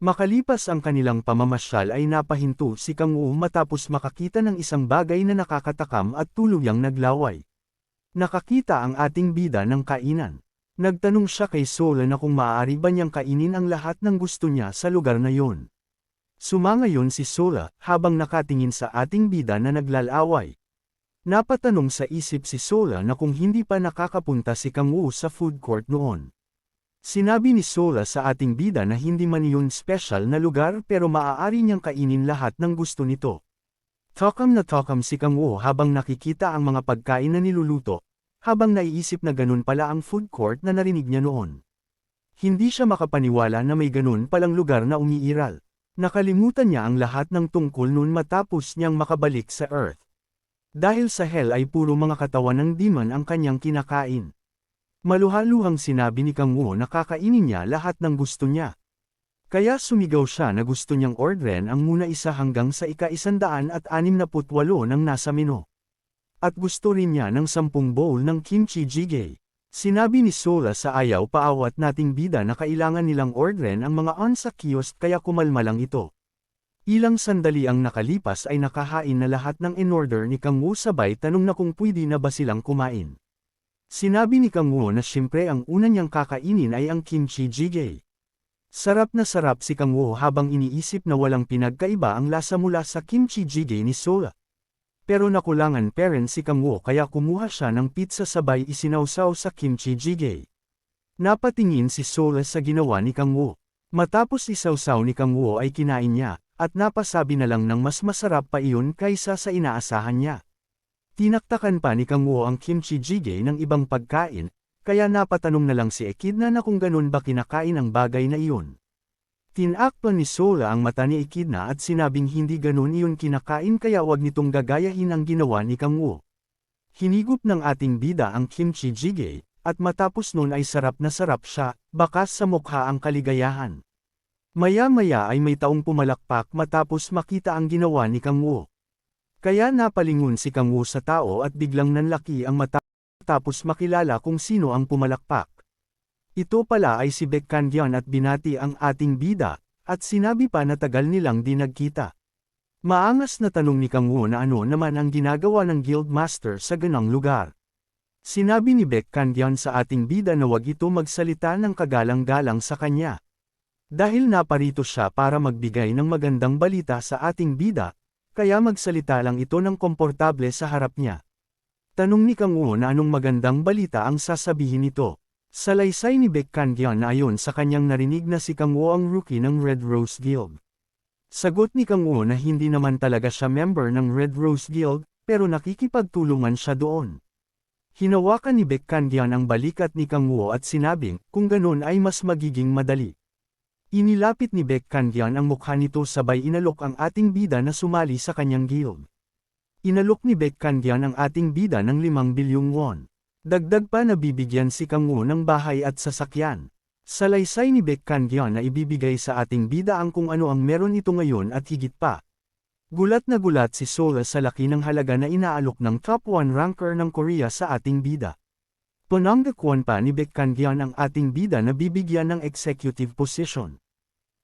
Makalipas ang kanilang pamamasyal ay napahinto si Kang Wu matapos makakita ng isang bagay na nakakatakam at tuluyang naglaway. Nakakita ang ating bida ng kainan. Nagtanong siya kay Sola na kung maaari ba niyang kainin ang lahat ng gusto niya sa lugar na yon. Sumangayon si Sola habang nakatingin sa ating bida na naglalaway. Napatanong sa isip si Sola na kung hindi pa nakakapunta si Kang Wu sa food court noon. Sinabi ni Sola sa ating bida na hindi man yun special na lugar pero maaari niyang kainin lahat ng gusto nito. Takam na takam si Kang Wu habang nakikita ang mga pagkain na niluluto, habang naiisip na ganun pala ang food court na narinig niya noon. Hindi siya makapaniwala na may ganun palang lugar na umiiral. Nakalimutan niya ang lahat ng tungkol noon matapos niyang makabalik sa Earth. Dahil sa Hell ay puro mga katawan ng demon ang kanyang kinakain. Maluhaluhang sinabi ni Kang Wu na kakainin niya lahat ng gusto niya. Kaya sumigaw siya na gusto niyang orderen ang muna isa hanggang sa ika-168 ng nasa menu. At gusto rin niya ng 10 bowl ng kimchi jjigae. Sinabi ni Sola sa ayaw paawat nating bida na kailangan nilang orderen ang mga on sa kiosk kaya kumalma lang ito. Ilang sandali ang nakalipas ay nakahain na lahat ng in-order ni Kang Wu sabay tanong na kung pwede na ba silang kumain. Sinabi ni Kang Wu na siyempre ang una niyang kakainin ay ang kimchi jjigae. Sarap na sarap si Kang Wu habang iniisip na walang pinagkaiba ang lasa mula sa kimchi jjigae ni Sola. Pero nakulangan parent si Kang Wu kaya kumuha siya ng pizza sabay isinawsaw sa kimchi jjigae. Napatingin si Sola sa ginawa ni Kang Wu. Matapos isawsaw ni Kang Wu ay kinain niya, at napasabi na lang ng mas masarap pa iyon kaysa sa inaasahan niya. Tinaktakan pa ni Kang Wu ang kimchi jjigae ng ibang pagkain, kaya napatanong na lang si Echidna na kung ganun ba kinakain ang bagay na iyon. Tinakpan ni Sola ang mata ni Echidna at sinabing hindi ganun iyon kinakain kaya wag nitong gagayahin ang ginawa ni Kang Wu. Hinigup ng ating bida ang kimchi jjigae, at matapos nun ay sarap na sarap siya, bakas sa mukha ang kaligayahan. Maya-maya ay may taong pumalakpak matapos makita ang ginawa ni Kang Wu. Kaya napalingon si Kang Wu sa tao at biglang nanlaki ang mata matapos makilala kung sino ang pumalakpak. Ito pala ay si Baek Kangyeon at binati ang ating bida, at sinabi pa na tagal nilang di nagkita. Maangas na tanong ni Kang Wu na ano naman ang ginagawa ng Guildmaster sa ganang lugar. Sinabi ni Baek Kangyeon sa ating bida na wag ito magsalita ng kagalang-galang sa kanya. Dahil naparito siya para magbigay ng magandang balita sa ating bida, kaya magsalita lang ito ng komportable sa harap niya. Tanong ni Kang Wu na anong magandang balita ang sasabihin nito. Salaysay ni Baek Kangyeon na ayon sa kanyang narinig na si Kang Wu ang rookie ng Red Rose Guild. Sagot ni Kang Wu na hindi naman talaga siya member ng Red Rose Guild, pero nakikipagtulungan siya doon. Hinawakan ni Baek Kangyeon ang balikat ni Kang Wu at sinabing, kung ganun ay mas magiging madali. Inilapit ni Baek Kangyeon ang mukha nito sabay inalok ang ating bida na sumali sa kanyang guild. Inalok ni Baek Kangyeon ang ating bida ng 5 bilyong won. Dagdag pa na bibigyan si Kang Wu ng bahay at sasakyan. Salaysay ni Baek Kangyeon na ibibigay sa ating bida ang kung ano ang meron ito ngayon at higit pa. Gulat na gulat si Sola sa laki ng halaga na inaalok ng top 1 ranker ng Korea sa ating bida. Pananggakwan pa ni Baek Kangyeon ang ating bida na bibigyan ng executive position.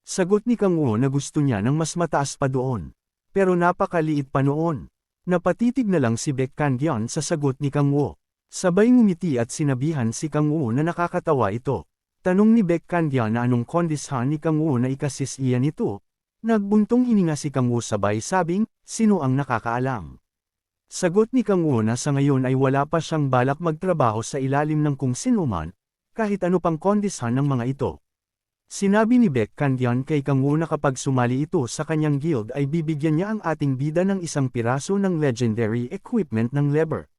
Sagot ni Kang Wu na gusto niya ng mas mataas pa doon. Pero napakaliit pa noon. Napatitig na lang si Baek Kangyeon sa sagot ni Kang Wu. Sabay ngumiti at sinabihan si Kang Wu na nakakatawa ito. Tanong ni Baek Kangyeon na anong kondisyon ni Kang Wu na ikasis iyan ito. Nagbuntong hininga si Kang Wu sabay sabing, sino ang nakakaalam? Sagot ni Kang Wu na sa ngayon ay wala pa siyang balak magtrabaho sa ilalim ng kung sino man, kahit ano pang kondisyon ng mga ito. Sinabi ni Baek Kangyeon kay Kang Wu na kapag sumali ito sa kanyang guild ay bibigyan niya ang ating bida ng isang piraso ng legendary equipment ng lever.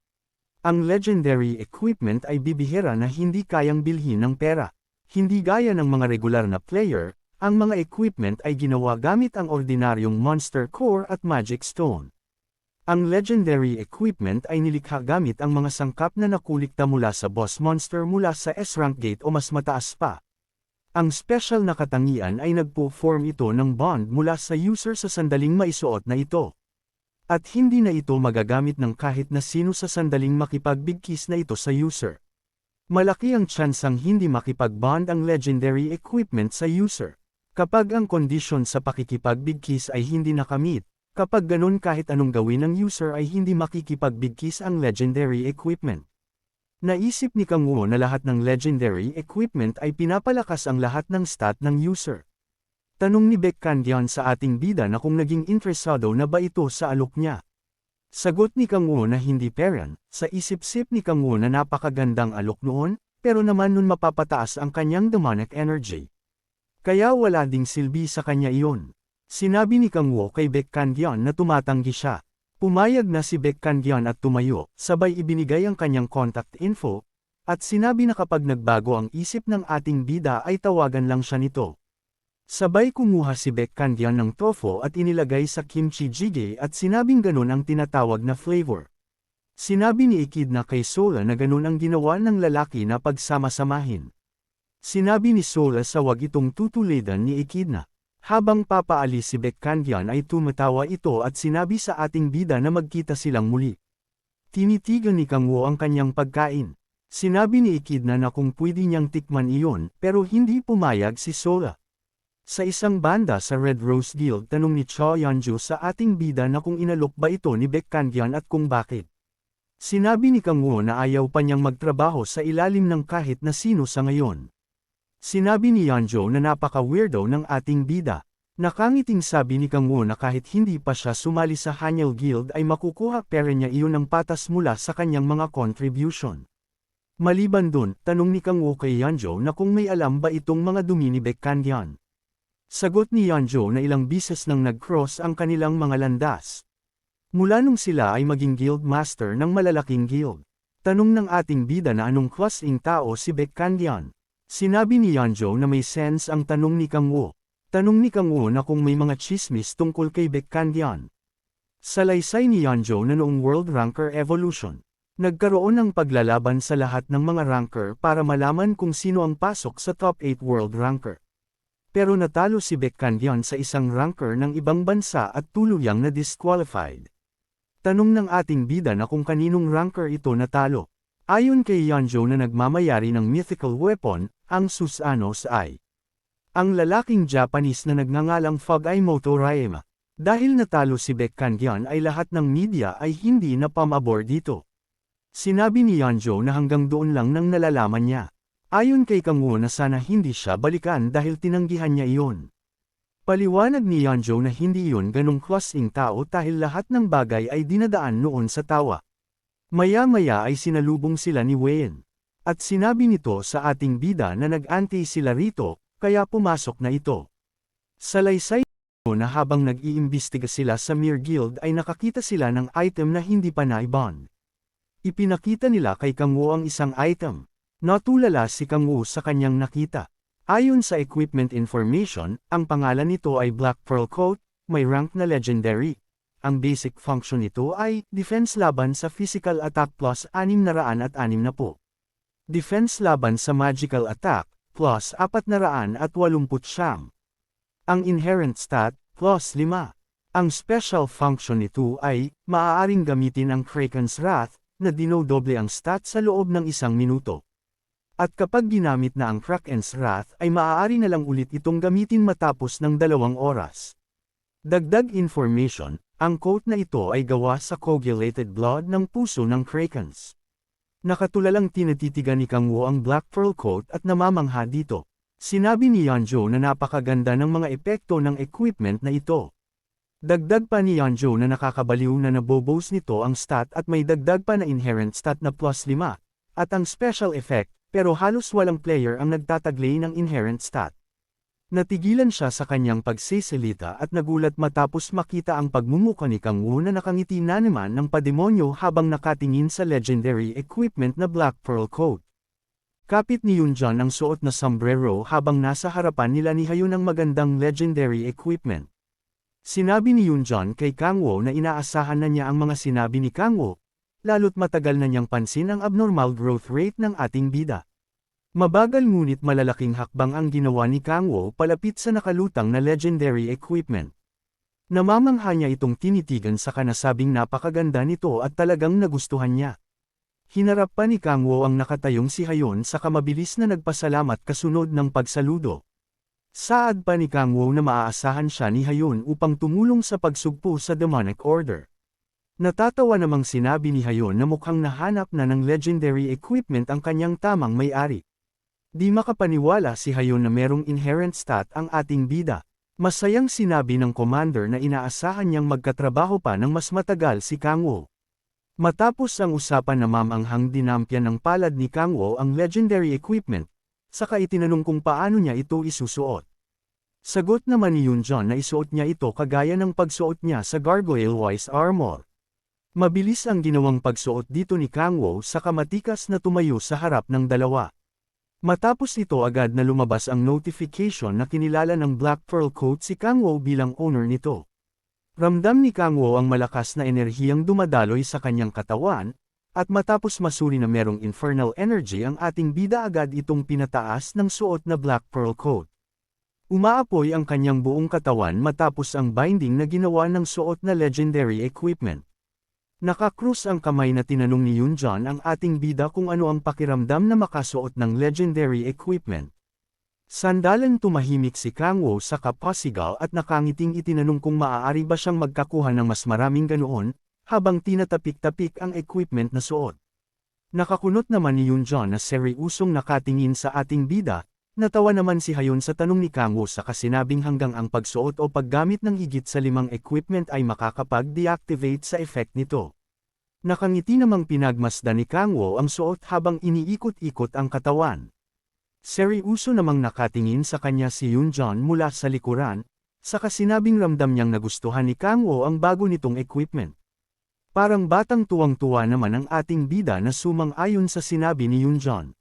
Ang legendary equipment ay bibihira na hindi kayang bilhin ng pera. Hindi gaya ng mga regular na player, ang mga equipment ay ginawa gamit ang ordinaryong monster core at magic stone. Ang legendary equipment ay nilikha gamit ang mga sangkap na nakulikta mula sa boss monster mula sa S-rank gate o mas mataas pa. Ang special na katangian ay nagpo-form ito ng bond mula sa user sa sandaling maisuot na ito. At hindi na ito magagamit ng kahit na sino sa sandaling makipagbigkis na ito sa user. Malaki ang tsansang hindi makipag-bond ang legendary equipment sa user. Kapag ang kondisyon sa pakikipagbigkis ay hindi nakamit, kapag ganun kahit anong gawin ng user ay hindi makikipagbigkis ang legendary equipment. Naisip ni Kang Wu na lahat ng legendary equipment ay pinapalakas ang lahat ng stat ng user. Tanong ni Baek Kandian sa ating bida na kung naging interesado na ba ito sa alok niya. Sagot ni Kang Wu na hindi parent, sa isip-sip ni Kang Wu na napakagandang alok noon, pero naman nun mapapataas ang kanyang demonic energy. Kaya wala ding silbi sa kanya iyon. Sinabi ni Kang Wu kay Baek Kandian na tumatanggi siya. Pumayag na si Baek Kandian at tumayo, sabay ibinigay ang kanyang contact info, at sinabi na kapag nagbago ang isip ng ating bida ay tawagan lang siya nito. Sabay kumuha si Baek Kandian ng tofu at inilagay sa kimchi jjigae at sinabing ganun ang tinatawag na flavor. Sinabi ni Echidna kay Sola na ganun ang ginawa ng lalaki na pagsama-samahin. Sinabi ni Sola sa wag itong tutulidan ni Echidna. Habang papaalis si Baek Kandian ay tumatawa ito at sinabi sa ating bida na magkita silang muli. Tinitigan ni Kang Wu ang kanyang pagkain. Sinabi ni Echidna na kung pwede niyang tikman iyon pero hindi pumayag si Sola. Sa isang banda sa Red Rose Guild tanong ni Cho Yeonju sa ating bida na kung inalok ba ito ni Baek Kandian at kung bakit. Sinabi ni Kang Wu na ayaw pa niyang magtrabaho sa ilalim ng kahit na sino sa ngayon. Sinabi ni Yeonju na napaka-weirdo ng ating bida. Nakangiting sabi ni Kang Wu na kahit hindi pa siya sumali sa Hanyel Guild ay makukuha pera niya iyon ng patas mula sa kanyang mga contribution. Maliban dun, tanong ni Kang Wu kay Yeonju na kung may alam ba itong mga dumi ni Baek Kandian. Sagot ni Yeonju na ilang bises nang nag-cross ang kanilang mga landas. Mula nung sila ay maging guild master ng malalaking guild. Tanong ng ating bida na anong klaseng tao si Baek Kandian. Sinabi ni Yeonju na may sense ang tanong ni Kang Wu. Tanong ni Kang Wu na kung may mga chismis tungkol kay Baek Kandian. Salaysay ni Yeonju na noong World Ranker Evolution, nagkaroon ng paglalaban sa lahat ng mga ranker para malaman kung sino ang pasok sa top 8 World Ranker. Pero natalo si Baek Kandian sa isang ranker ng ibang bansa at tuluyang na-disqualified. Tanong ng ating bida na kung kaninong ranker ito natalo. Ayon kay Yeonju na nagmamayari ng mythical weapon, ang Susanos ay ang lalaking Japanese na nagngangalang Fog-Eye Motorayama. Dahil natalo si Baek Kandian ay lahat ng media ay hindi na pamabor dito. Sinabi ni Yeonju na hanggang doon lang nang nalalaman niya. Ayon kay Kang Wu na sana hindi siya balikan dahil tinanggihan niya iyon. Paliwanag ni Yeonju na hindi iyon ganong klaseng tao dahil lahat ng bagay ay dinadaan noon sa tawa. Maya-maya ay sinalubong sila ni Wayne. At sinabi nito sa ating bida na nag-antay sila rito, kaya pumasok na ito. Salaysay na habang nag-iimbestiga sila sa Mir Guild ay nakakita sila ng item na hindi pa naibon. Ipinakita nila kay Kang Wu ang isang item. Natulala si Kang Wu sa kanyang nakita. Ayon sa equipment information, ang pangalan nito ay Black Pearl Coat, may rank na legendary. Ang basic function nito ay defense laban sa physical attack plus 660. Defense laban sa magical attack plus 480. Ang inherent stat plus 5. Ang special function nito ay maaaring gamitin ang Kraken's Wrath na dinodoble ang stat sa loob ng 1 minuto. At kapag ginamit na ang Kraken's Wrath ay maaari na lang ulit itong gamitin matapos ng 2 oras. Dagdag information, ang coat na ito ay gawa sa coagulated blood ng puso ng Krakens. Nakatulalang tinatitigan ni Kang Wu ang Black Pearl Coat at namamangha dito. Sinabi ni Yeonju na napakaganda ng mga epekto ng equipment na ito. Dagdag pa ni Yeonju na nakakabaliw na naboboost nito ang stat at may dagdag pa na inherent stat na plus 5, at ang special effect, pero halos walang player ang nagtataglay ng inherent stat. Natigilan siya sa kanyang pagsisilita at nagulat matapos makita ang pagmumuka ni Kang Wu na nakangiti na naman ng pademonyo habang nakatingin sa legendary equipment na Black Pearl Coat. Kapit ni Yunjan ang suot na sombrero habang nasa harapan nila ni Hayo ng magandang legendary equipment. Sinabi ni Yunjan kay Kang Wu na inaasahan na niya ang mga sinabi ni Kang Wu, lalo't matagal na niyang pansin ang abnormal growth rate ng ating bida. Mabagal ngunit malalaking hakbang ang ginawa ni Kang Wu palapit sa nakalutang na legendary equipment. Namamangha niya itong tinitigan sa kanasabing napakaganda nito at talagang nagustuhan niya. Hinarap pa ni Kang Wu ang nakatayong si Hayon sa kamabilis na nagpasalamat kasunod ng pagsaludo. Saad pa ni Kang Wo na maaasahan siya ni Hayun upang tumulong sa pagsugpo sa demonic order. Natatawa namang sinabi ni Hayun na mukhang nahanap na ng legendary equipment ang kanyang tamang may-ari. Di makapaniwala si Hayun na merong inherent stat ang ating bida. Masayang sinabi ng commander na inaasahan niyang magkatrabaho pa ng mas matagal si Kang Wo. Matapos ang usapan na mamanghang dinampyan ng palad ni Kang Wo ang legendary equipment, saka itinanong kung paano niya ito isusuot. Sagot naman ni Yunjon na isuot niya ito kagaya ng pagsuot niya sa Gargoyle Wise Armor. Mabilis ang ginawang pagsuot dito ni Kang Wo saka matikas na tumayo sa harap ng dalawa. Matapos ito agad na lumabas ang notification na kinilala ng Black Pearl Coat si Kang Wo bilang owner nito. Ramdam ni Kang Wo ang malakas na enerhiyang dumadaloy sa kanyang katawan, at matapos masuri na merong infernal energy ang ating bida agad itong pinataas ng suot na Black Pearl Coat. Umaapoy ang kanyang buong katawan matapos ang binding na ginawa ng suot na legendary equipment. Nakakrus ang kamay na tinanong ni Yunjon ang ating bida kung ano ang pakiramdam na makasuot ng legendary equipment. Sandalan tumahimik si Kang Wo sa kapasigaw at nakangiting itinanong kung maaari ba siyang magkakuha ng mas maraming ganoon, habang tinatapik-tapik ang equipment na suot. Nakakunot naman ni Yunjon na seryusong nakatingin sa ating bida, natawa naman si Hayun sa tanong ni Kang Wo saka sinabing hanggang ang pagsuot o paggamit ng higit sa 5 equipment ay makakapag-deactivate sa effect nito. Nakangiti namang pinagmasdan ni Kang Wo ang suot habang iniikot-ikot ang katawan. Seryoso namang nakatingin sa kanya si Yunjon mula sa likuran, saka sinabing ramdam niyang nagustuhan ni Kang Wo ang bago nitong equipment. Parang batang tuwang-tuwa naman ang ating bida na sumang-ayon sa sinabi ni Yunjon.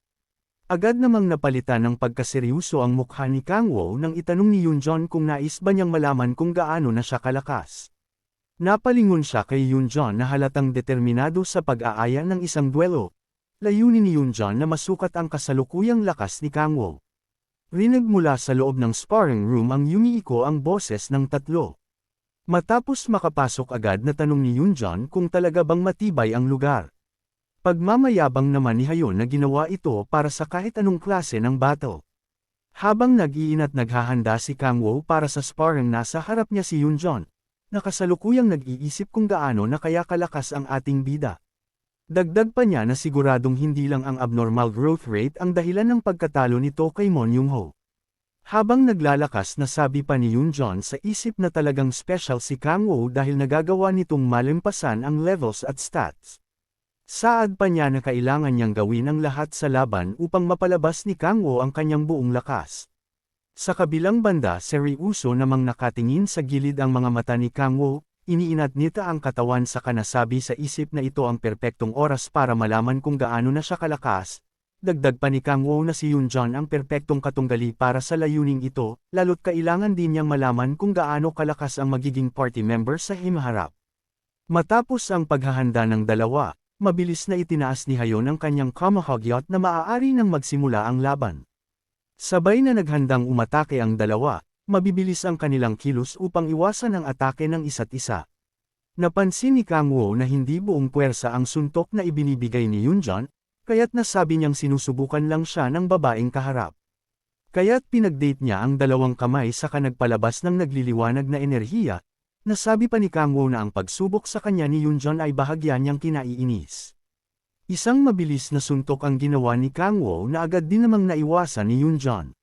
Agad namang napalitan ng pagkaseryoso ang mukha ni Kang Wo nang itanong ni Yunjon kung nais ba niyang malaman kung gaano na siya kalakas. Napalingon siya kay Yunjon na halatang determinado sa pag-aaya ng isang duelo. Layunin ni Yunjon na masukat ang kasalukuyang lakas ni Kang Wo. Rinig mula sa loob ng sparring room ang yumiiko ang boses ng tatlo. Matapos makapasok agad na tanong ni Yunjon kung talaga bang matibay ang lugar. Pagmamayabang naman ni Hayun na ginawa ito para sa kahit anong klase ng battle. Habang nag-iinat naghahanda si Kang Wo para sa sparring nasa harap niya si Yunjon, nakasalukuyang nag-iisip kung gaano na kaya kalakas ang ating bida. Dagdag pa niya na siguradong hindi lang ang abnormal growth rate ang dahilan ng pagkatalo nito kay Mon Yung-ho. Habang naglalakas nasabi pa ni Yunjon sa isip na talagang special si Kang Wo dahil nagagawa nitong malimpasan ang levels at stats. Saad pa niya na kailangan niyang gawin ang lahat sa laban upang mapalabas ni Kang Wo ang kanyang buong lakas. Sa kabilang banda seryoso namang nakatingin sa gilid ang mga mata ni Kang Wo, iniinat nita ang katawan sa kanasabi sa isip na ito ang perpektong oras para malaman kung gaano na siya kalakas. Dagdag pa ni Kang Wo na si Yunjon ang perpektong katunggali para sa layuning ito, lalo't kailangan din niyang malaman kung gaano kalakas ang magiging party member sa hinaharap. Matapos ang paghahanda ng dalawa, mabilis na itinaas ni Hayun ang kanyang Kamahagyot na maaari nang magsimula ang laban. Sabay na naghandang umatake ang dalawa, mabibilis ang kanilang kilos upang iwasan ang atake ng isa't isa. Napansin ni Kang Wo na hindi buong puwersa ang suntok na ibinibigay ni Yunjon, kaya't nasabi niyang sinusubukan lang siya ng babaeng kaharap. Kaya't pinagdate niya ang dalawang kamay saka nagpalabas ng nagliliwanag na enerhiya. Nasabi pa ni Kang Wo na ang pagsubok sa kanya ni Yunjon ay bahagya niyang kinaiinis. Isang mabilis na suntok ang ginawa ni Kang Wo na agad din namang naiwasan ni Yunjon.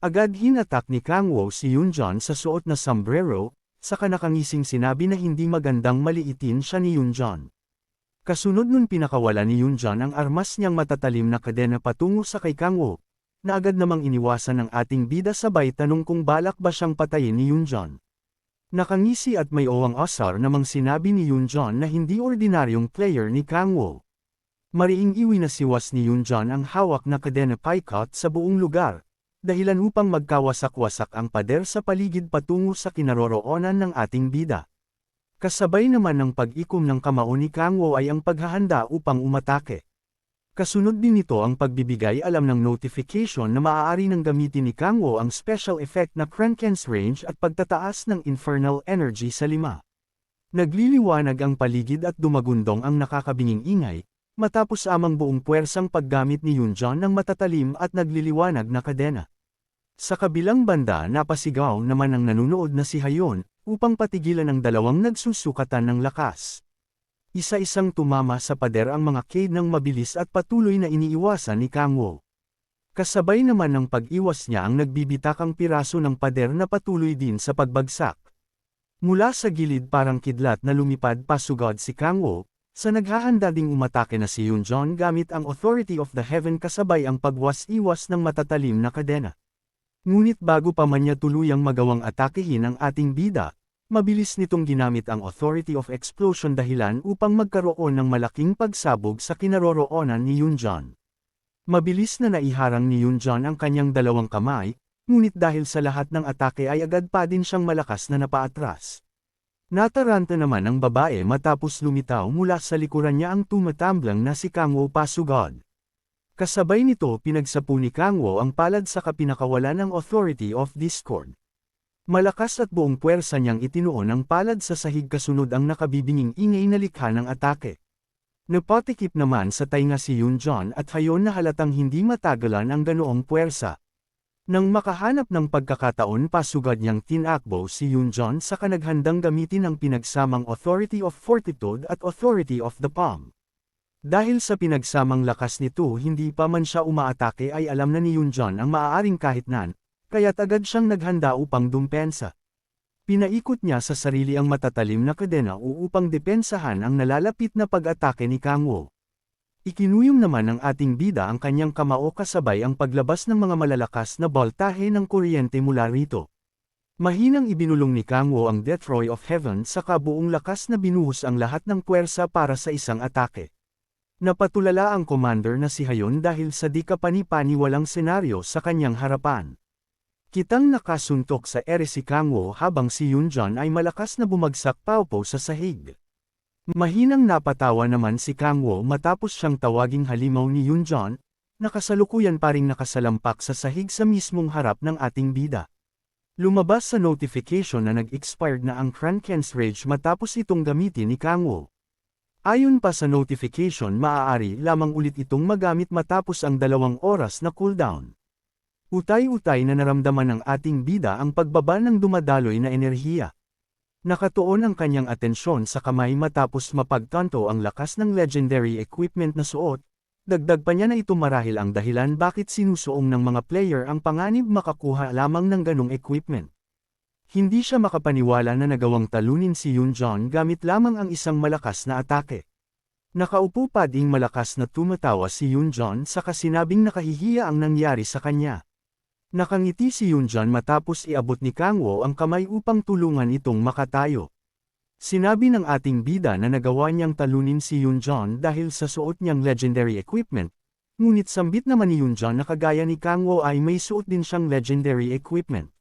Agad hinatak ni Kang Wo si Yunjon sa suot na sombrero, saka nakangising sinabi na hindi magandang maliitin siya ni Yunjon. Kasunod nun pinakawala ni Yunjon ang armas niyang matatalim na kadena patungo sa kay Kang Wo, na agad namang iniwasan ng ating bida sabay tanong kung balak ba siyang patayin ni Yunjon. Nakangisi at may owang asar namang sinabi ni Yunjon na hindi ordinaryong player ni Kang Wo. Mariing iwinasiwas ni Yunjon ang hawak na kadena paikot sa buong lugar, dahilan upang magkawasak-wasak ang pader sa paligid patungo sa kinaroroonan ng ating bida. Kasabay naman ng pag-ikom ng kamao ni Kang Wo ay ang paghahanda upang umatake. Kasunod din nito ang pagbibigay alam ng notification na maaari nang gamitin ni Kang Wo ang special effect na Kranken's Range at pagtataas ng infernal energy sa 5. Nagliliwanag ang paligid at dumagundong ang nakakabinging ingay, matapos amang buong puwersang paggamit ni Yunjon ng matatalim at nagliliwanag na kadena. Sa kabilang banda napasigaw naman ang nanunood na si Hayon, upang patigilan ang dalawang nagsusukatan ng lakas. Isa-isang tumama sa pader ang mga Cade ng mabilis at patuloy na iniiwasan ni Kang Wo. Kasabay naman ng pag-iwas niya ang nagbibitakang piraso ng pader na patuloy din sa pagbagsak. Mula sa gilid parang kidlat na lumipad pasugod si Kang Wo, sa naghahanda ding umatake na si Yunjon gamit ang Authority of the Heaven kasabay ang pagwas-iwas ng matatalim na kadena. Ngunit bago pa man niya tuluyang magawang atakehin ang ating bida, mabilis nitong ginamit ang Authority of Explosion dahilan upang magkaroon ng malaking pagsabog sa kinaroroonan ni Yunjon. Mabilis na naiharang ni Yunjon ang kanyang dalawang kamay, ngunit dahil sa lahat ng atake ay agad pa din siyang malakas na napaatras. Nataranta naman ang babae matapos lumitaw mula sa likuran niya ang tumatamblang na si Kang Wo pasugod. Kasabay nito pinagsapu ni Kang Wo ang palad sa kapinakawalan ng Authority of Discord. Malakas at buong puwersa niyang itinuon ang palad sa sahig kasunod ang nakabibinging ingay na likha ng atake. Napatikip naman sa tainga si Yunjon at Hayon na halatang hindi matagalan ang ganoong puwersa. Nang makahanap ng pagkakataon pasugad niyang tinakbo si Yunjon sa kanaghandang gamitin ang pinagsamang Authority of Fortitude at Authority of the Palm. Dahil sa pinagsamang lakas nito hindi pa man siya umaatake ay alam na ni Yunjon ang maaaring kahit nan, kaya't agad siyang naghanda upang dumpensa. Pinaikot niya sa sarili ang matatalim na kadena upang depensahan ang nalalapit na pag-atake ni Kang Wo. Ikinuyom naman ng ating bida ang kanyang kamao kasabay ang paglabas ng mga malalakas na boltahe ng kuryente mula rito. Mahinang ibinulong ni Kang Wo ang Death Ray of Heaven sa kabuong lakas na binuhos ang lahat ng puwersa para sa isang atake. Napatulala ang commander na si Hayon dahil sa di kapani-paniwalang senaryo sa kanyang harapan. Kitang nakasuntok sa ere si Kang Wo habang si Yunjon ay malakas na bumagsak paupo sa sahig. Mahinang napatawa naman si Kang Wo matapos siyang tawaging halimaw ni Yunjon, na kasalukuyan pa ring nakasalampak sa sahig sa mismong harap ng ating bida. Lumabas sa notification na nag-expired na ang Kranken's Rage matapos itong gamitin ni Kang Wo. Ayon pa sa notification maaari lamang ulit itong magamit matapos ang 2 oras na cooldown. Utay-utay na naramdaman ng ating bida ang pagbaba ng dumadaloy na enerhiya. Nakatuon ang kanyang atensyon sa kamay matapos mapagtanto ang lakas ng legendary equipment na suot, dagdag pa niya na ito marahil ang dahilan bakit sinusuong ng mga player ang panganib makakuha lamang ng ganong equipment. Hindi siya makapaniwala na nagawang talunin si Yunjon gamit lamang ang isang malakas na atake. Nakaupo pa ding malakas na tumatawa si Yunjon sa kasinabing nakahihiya ang nangyari sa kanya. Nakangiti si Yunjon matapos iabot ni Kang Wo ang kamay upang tulungan itong makatayo. Sinabi ng ating bida na nagawa niyang talunin si Yunjon dahil sa suot niyang legendary equipment, ngunit sambit naman ni Yunjon na kagaya ni Kang Wo ay may suot din siyang legendary equipment.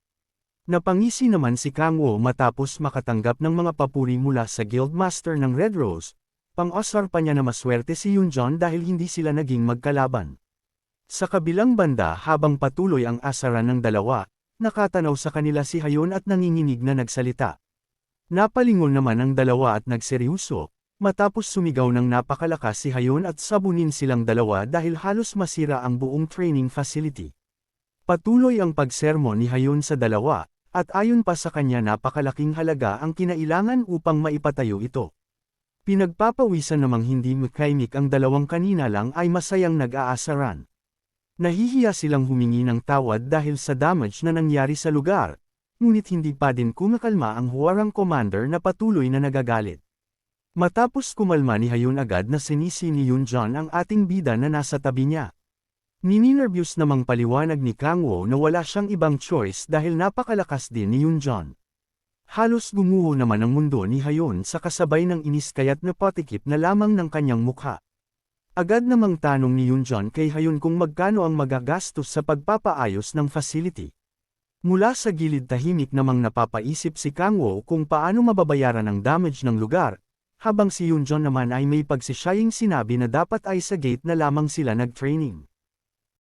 Napangisi naman si Kang Wo matapos makatanggap ng mga papuri mula sa Guildmaster ng Red Rose, pang-asar pa niya na maswerte si Yunjon dahil hindi sila naging magkalaban. Sa kabilang banda habang patuloy ang asaran ng dalawa, nakatanaw sa kanila si Hayon at nanginginig na nagsalita. Napalingon naman ang dalawa at nagseryoso, matapos sumigaw ng napakalakas si Hayon at sabunin silang dalawa dahil halos masira ang buong training facility. Patuloy ang pagsermon ni Hayon sa dalawa, at ayon pa sa kanya napakalaking halaga ang kinailangan upang maipatayo ito. Pinagpapawisan namang hindi makaimik ang dalawang kanina lang ay masayang nag-aasaran. Nahihiya silang humingi ng tawad dahil sa damage na nangyari sa lugar, ngunit hindi pa din kumakalma ang huwarang commander na patuloy na nagagalit. Matapos kumalma ni Hayon agad na sinisi ni Yunjon ang ating bida na nasa tabi niya. Nininervyos namang paliwanag ni Kang Wo na wala siyang ibang choice dahil napakalakas din ni Yunjon. Halos gumuho naman ang mundo ni Hayon sa kasabay ng inis kaya't napatikip na lamang ng kanyang mukha. Agad namang tanong ni Yunjon kay Hayon kung magkano ang magagastos sa pagpapaayos ng facility. Mula sa gilid tahimik namang napapaisip si Kang Wo kung paano mababayaran ang damage ng lugar, habang si Yunjon naman ay may pagsisiyaying sinabi na dapat ay sa gate na lamang sila nag-training.